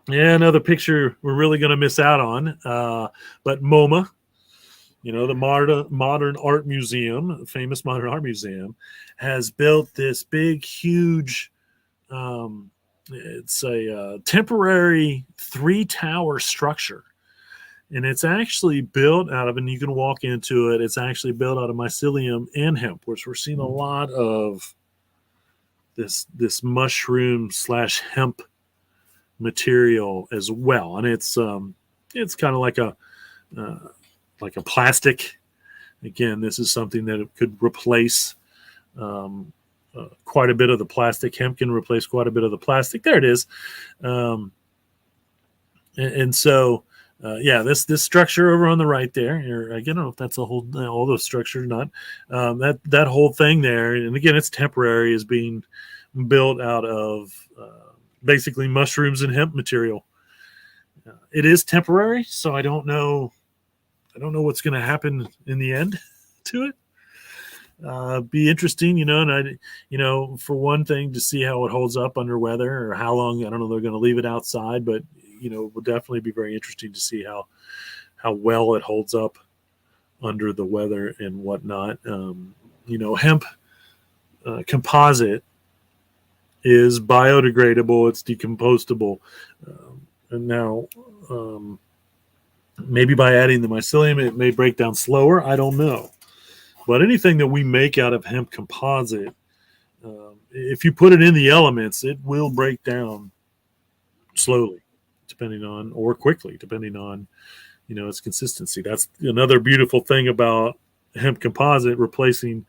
Another picture we're really going to miss out on, but MoMA, the Modern Art Museum, famous Modern Art Museum, has built this big, huge, it's a temporary 3-tower structure. And it's actually built out of, and you can walk into it, it's actually built out of mycelium and hemp, which we're seeing a lot of this mushroom / hemp material as well. And it's kind of like a plastic. Again, this is something that could replace quite a bit of the plastic. Hemp can replace quite a bit of the plastic. There it is. And so, this structure over on the right there, I don't know if that's all the structure or not. That whole thing there, and again, it's temporary, is being built out of basically mushrooms and hemp material. It is temporary, so I don't know what's going to happen in the end to it. Be interesting, and for one thing, to see how it holds up under weather, or how long. I don't know, they're going to leave it outside, but it would definitely be very interesting to see how well it holds up under the weather and whatnot. Hemp composite is biodegradable, it's decompostable, and now maybe by adding the mycelium it may break down slower, I don't know. But anything that we make out of hemp composite, if you put it in the elements, it will break down slowly, or quickly, depending on, its consistency. That's another beautiful thing about hemp composite replacing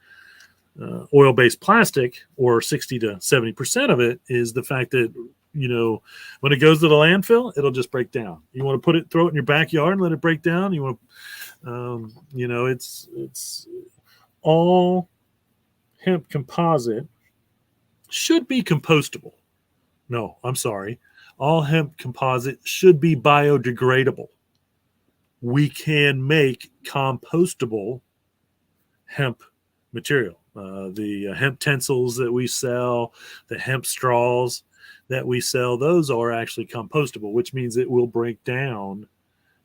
oil-based plastic, or 60 to 70% of it, is the fact that, when it goes to the landfill, it'll just break down. You want to throw it in your backyard and let it break down. You want to, it's all hemp composite should be compostable. No, I'm sorry. All hemp composite should be biodegradable. We can make compostable hemp material. The hemp tensils that we sell, the hemp straws that we sell, those are actually compostable, which means it will break down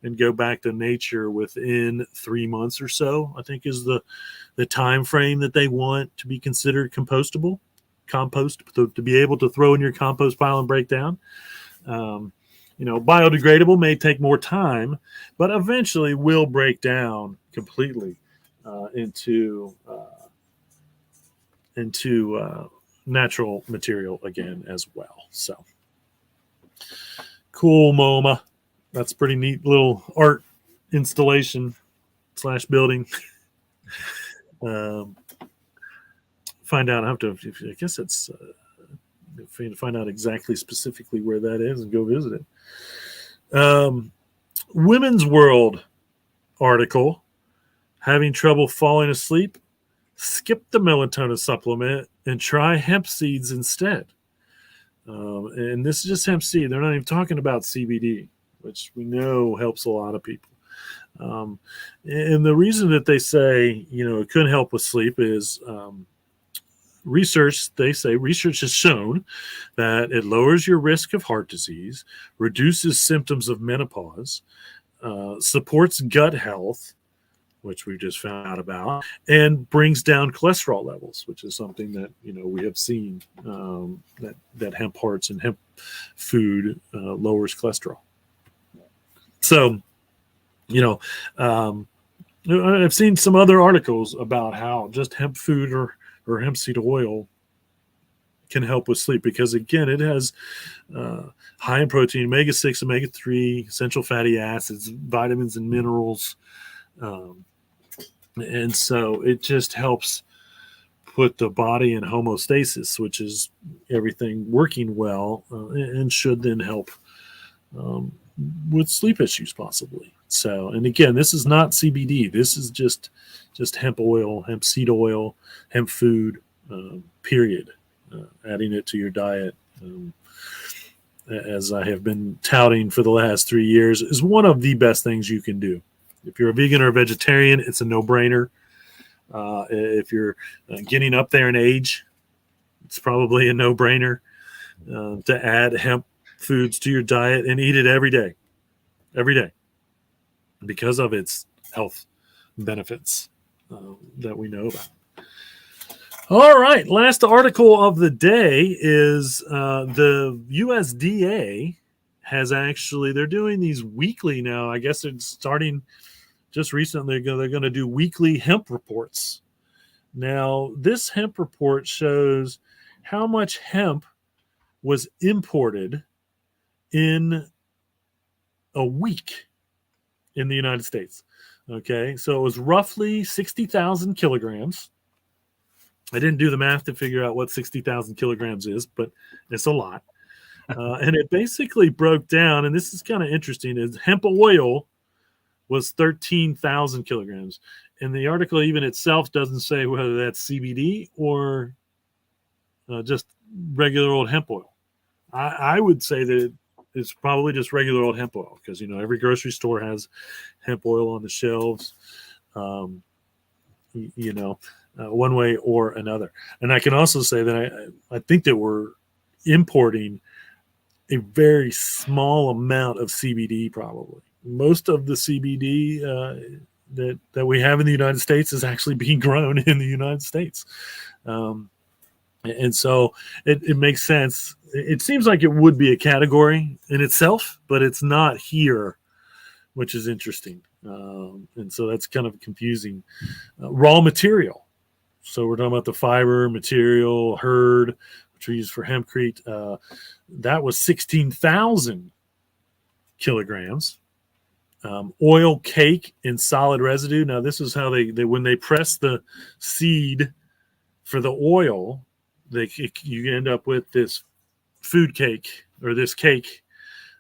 and go back to nature within 3 months or so, I think is the time frame that they want to be considered compostable. compost to be able to throw in your compost pile and break down. Biodegradable may take more time, but eventually will break down completely into natural material again as well. So cool, MoMA. That's a pretty neat little art installation / building. Find out. I have to. I guess it's find out exactly specifically where that is and go visit it. Women's World article: having trouble falling asleep? Skip the melatonin supplement and try hemp seeds instead. And this is just hemp seed. They're not even talking about CBD, which we know helps a lot of people. And the reason that they say, it could help with sleep is research. They say research has shown that it lowers your risk of heart disease, reduces symptoms of menopause, supports gut health, which we just found out about, and brings down cholesterol levels, which is something that we have seen that hemp hearts and hemp food lowers cholesterol. So, I've seen some other articles about how just hemp food or hemp seed oil can help with sleep because, again, it has high in protein, omega-6, omega-3, essential fatty acids, vitamins and minerals. And so it just helps put the body in homeostasis, which is everything working well, and should then help with sleep issues possibly. So, and again, this is not CBD. This is just hemp oil, hemp seed oil, hemp food, period. Adding it to your diet, as I have been touting for the last 3 years, is one of the best things you can do. If you're a vegan or a vegetarian, it's a no-brainer. If you're getting up there in age, it's probably a no-brainer to add hemp foods to your diet and eat it every day, because of its health benefits that we know about. All right, last article of the day is the USDA has actually, they're doing these weekly now. I guess it's starting just recently. They're going to do weekly hemp reports. Now, this hemp report shows how much hemp was imported in a week in the United States. Okay, so it was roughly 60,000 kilograms. I didn't do the math to figure out what 60,000 kilograms is, but it's a lot. And it basically broke down, and this is kind of interesting, is hemp oil was 13,000 kilograms. And the article even itself doesn't say whether that's CBD or just regular old hemp oil. I would say that it's probably just regular old hemp oil because, every grocery store has hemp oil on the shelves, one way or another. And I can also say that I think that we're importing a very small amount of CBD probably. Most of the CBD that we have in the United States is actually being grown in the United States. And so it makes sense. It seems like it would be a category in itself, but it's not here, which is interesting. And so that's kind of confusing. Raw material. So we're talking about the fiber material, hurd, which we use for hempcrete. That was 16,000 kilograms. Oil cake in solid residue. Now, this is how they when they press the seed for the oil, you end up with this food cake or this cake,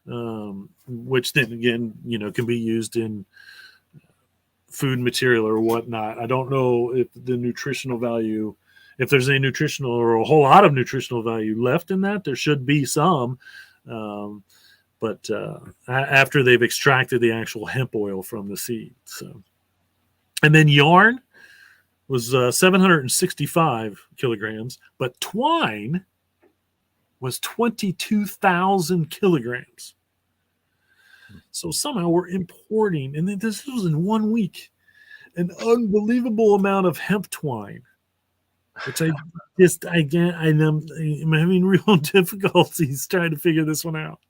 which then again, can be used in food material or whatnot. I don't know if the nutritional value, if there's any nutritional or a whole lot of nutritional value left in that. There should be some, but after they've extracted the actual hemp oil from the seed. So, and then yarn was 765 kilograms, but twine was 22,000 kilograms. So somehow we're importing, and this was in 1 week, an unbelievable amount of hemp twine. which I just I'm having real difficulties trying to figure this one out.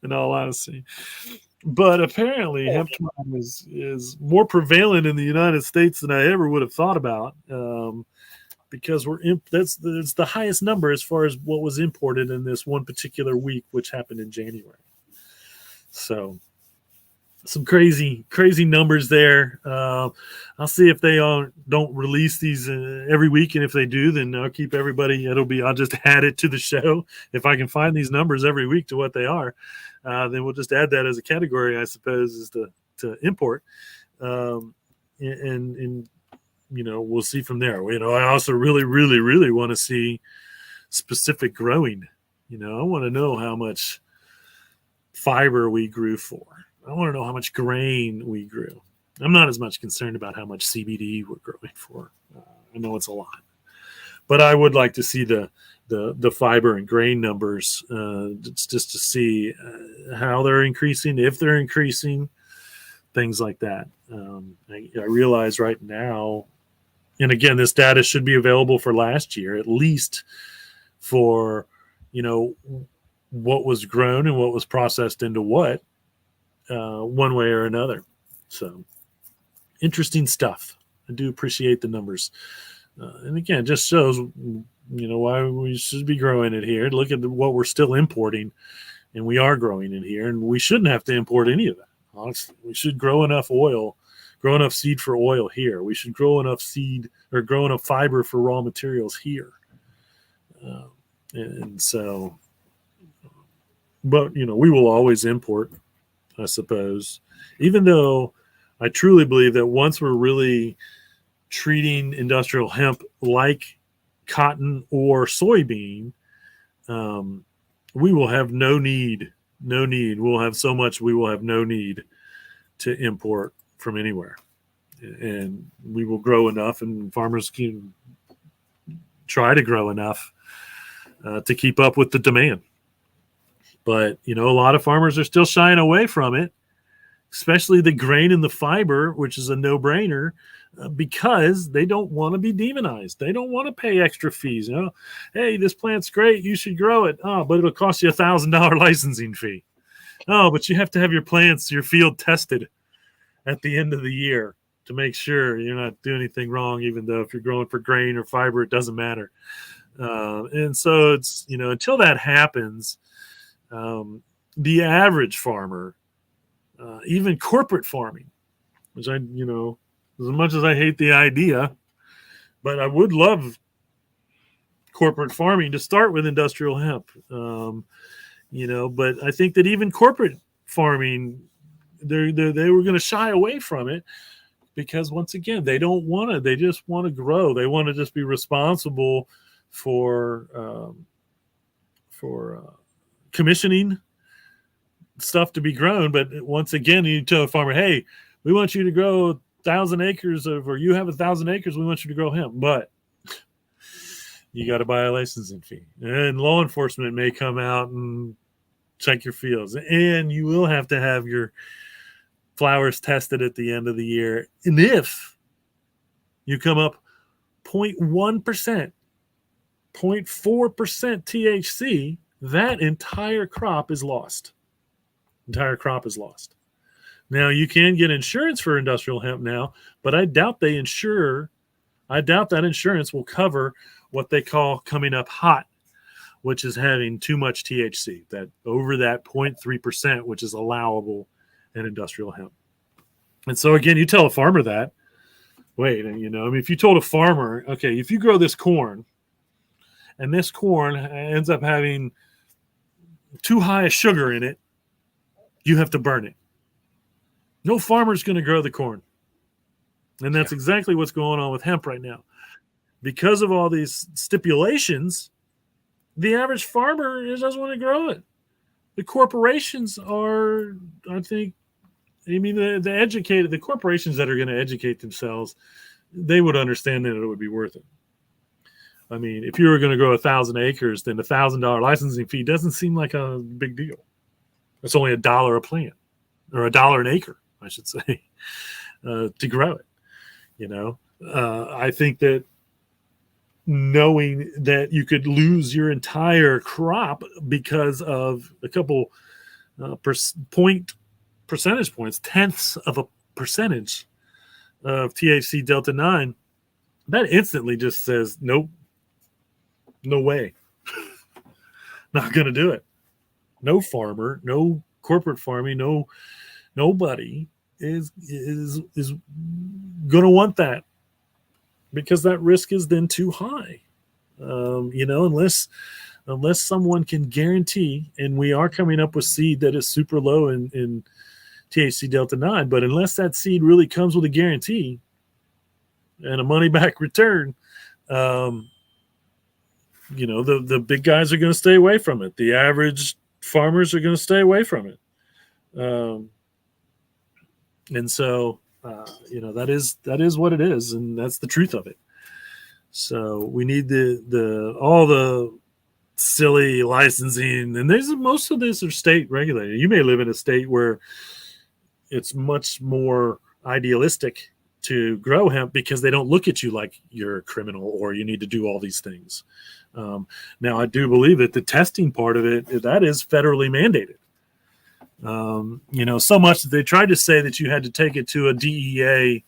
In all honesty, but apparently hemp twine is more prevalent in the United States than I ever would have thought about. Because that's the highest number as far as what was imported in this one particular week, which happened in January. So some crazy numbers there. I'll see if they don't release these every week, and if they do, then I'll keep everybody. I'll just add it to the show if I can find these numbers every week to what they are. Then we'll just add that as a category, I suppose, is to import, and we'll see from there. I also really want to see specific growing. I want to know how much fiber we grew for. I want to know how much grain we grew. I'm not as much concerned about how much CBD we're growing for. I know it's a lot, but I would like to see the fiber and grain numbers just to see how they're increasing, if they're increasing, things like that. I realize right now, and again, this data should be available for last year, at least for what was grown and what was processed into what. One way or another. So interesting stuff. I do appreciate the numbers. And again, it just shows, why we should be growing it here. Look at what we're still importing, and we are growing it here, and we shouldn't have to import any of that. Honestly, we should grow enough seed for oil here. We should grow enough seed or grow enough fiber for raw materials here. And so, but, we will always import, I suppose, even though I truly believe that once we're really treating industrial hemp like cotton or soybean, we will have no need. We'll have so much, we will have no need to import from anywhere. And we will grow enough, and farmers can try to grow enough to keep up with the demand. But, a lot of farmers are still shying away from it, especially the grain and the fiber, which is a no-brainer, because they don't want to be demonized. They don't want to pay extra fees. Hey, this plant's great. You should grow it. Oh, but it'll cost you $1,000 licensing fee. Oh, but you have to have your field tested at the end of the year to make sure you're not doing anything wrong, even though if you're growing for grain or fiber, it doesn't matter. And so it's, until that happens, the average farmer, even corporate farming, which as much as I hate the idea, but I would love corporate farming to start with industrial hemp. But I think that even corporate farming, they were going to shy away from it because, once again, they just want to grow. They want to just be responsible for commissioning stuff to be grown. But once again, you tell a farmer, hey, we want you to grow 1,000 acres or you have 1,000 acres, we want you to grow hemp, but you got to buy a licensing fee, and law enforcement may come out and check your fields, and you will have to have your flowers tested at the end of the year. And if you come up 0.1%, 0.4% THC, that entire crop is lost. Now, you can get insurance for industrial hemp now, but I doubt that insurance will cover what they call coming up hot, which is having too much THC, that over that 0.3%, which is allowable in industrial hemp. And so, again, you tell a farmer that, if you told a farmer, okay, if you grow this corn and this corn ends up having too high a sugar in it, you have to burn it. No farmer's going to grow the corn. And that's exactly what's going on with hemp right now. Because of all these stipulations, the average farmer doesn't want to grow it. The corporations are, the corporations that are going to educate themselves, they would understand that it would be worth it. If you were going to grow 1,000 acres, then the $1,000 licensing fee doesn't seem like a big deal. It's only $1 a plant, or $1 an acre, I should say, to grow it. I think that knowing that you could lose your entire crop because of a couple percentage points, tenths of a percentage of THC Delta 9, that instantly just says, nope, no way. Not going to do it. No farmer, no corporate farming, nobody is going to want that, because that risk is then too high. Unless someone can guarantee, and we are coming up with seed that is super low in THC Delta 9, but unless that seed really comes with a guarantee and a money back return, the big guys are going to stay away from it. The average farmers are going to stay away from it. And so, that is what it is, and that's the truth of it. So we need all the silly licensing, and most of this are state regulated. You may live in a state where it's much more idealistic to grow hemp because they don't look at you like you're a criminal or you need to do all these things. Now, I do believe that the testing part of it, that is federally mandated. So much that they tried to say that you had to take it to a DEA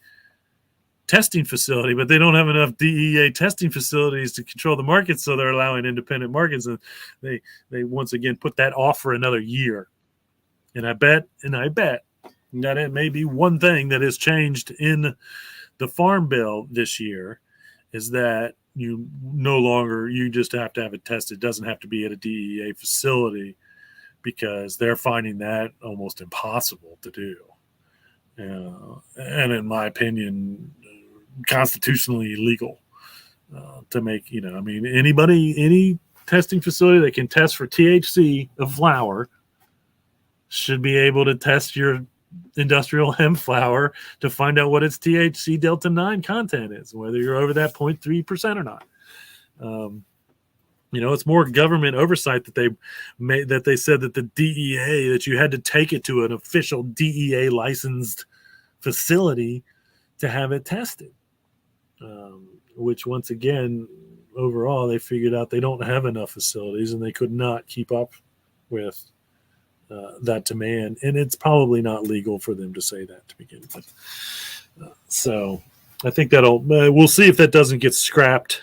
testing facility, but they don't have enough DEA testing facilities to control the market, so they're allowing independent markets, and they once again put that off for another year. And I bet that it may be one thing that has changed in the Farm Bill this year is that you just have to have it tested. It doesn't have to be at a DEA facility, because they're finding that almost impossible to do. And in my opinion, constitutionally illegal to make, any testing facility that can test for THC of flower should be able to test your industrial hemp flower to find out what its THC Delta 9 content is, whether you're over that 0.3% or not. It's more government oversight that they said that the DEA, that you had to take it to an official DEA licensed facility to have it tested. Which once again, overall, they figured out they don't have enough facilities and they could not keep up with that demand. And it's probably not legal for them to say that to begin with. So I think we'll see if that doesn't get scrapped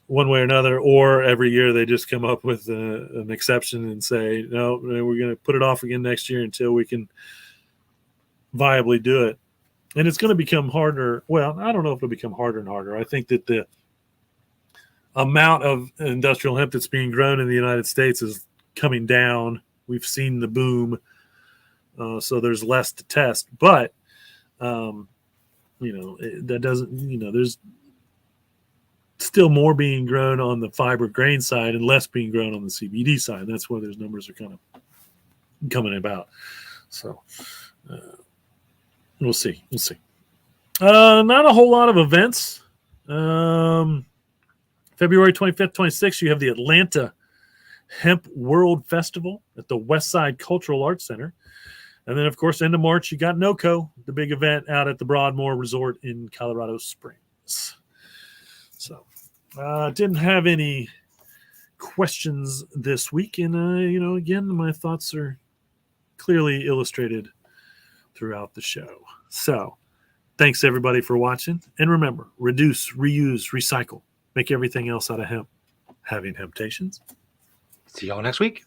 one way or another, or every year they just come up with an exception and say, no, we're going to put it off again next year until we can viably do it. And it's going to become harder. Well, I don't know if it'll become harder and harder. I think that the amount of industrial hemp that's being grown in the United States is coming down. We've seen the boom. So there's less to test. But, that doesn't, there's still more being grown on the fiber grain side and less being grown on the CBD side. That's why those numbers are kind of coming about. So, we'll see. Not a whole lot of events. February 25th, 26th, you have the Atlanta Hemp World Festival at the Westside Cultural Arts Center. And then, of course, end of March, you got NOCO, the big event out at the Broadmoor Resort in Colorado Springs. So, didn't have any questions this week. And, again, my thoughts are clearly illustrated throughout the show. So, thanks everybody for watching. And remember, reduce, reuse, recycle. Make everything else out of hemp. Having hemptations. See y'all next week.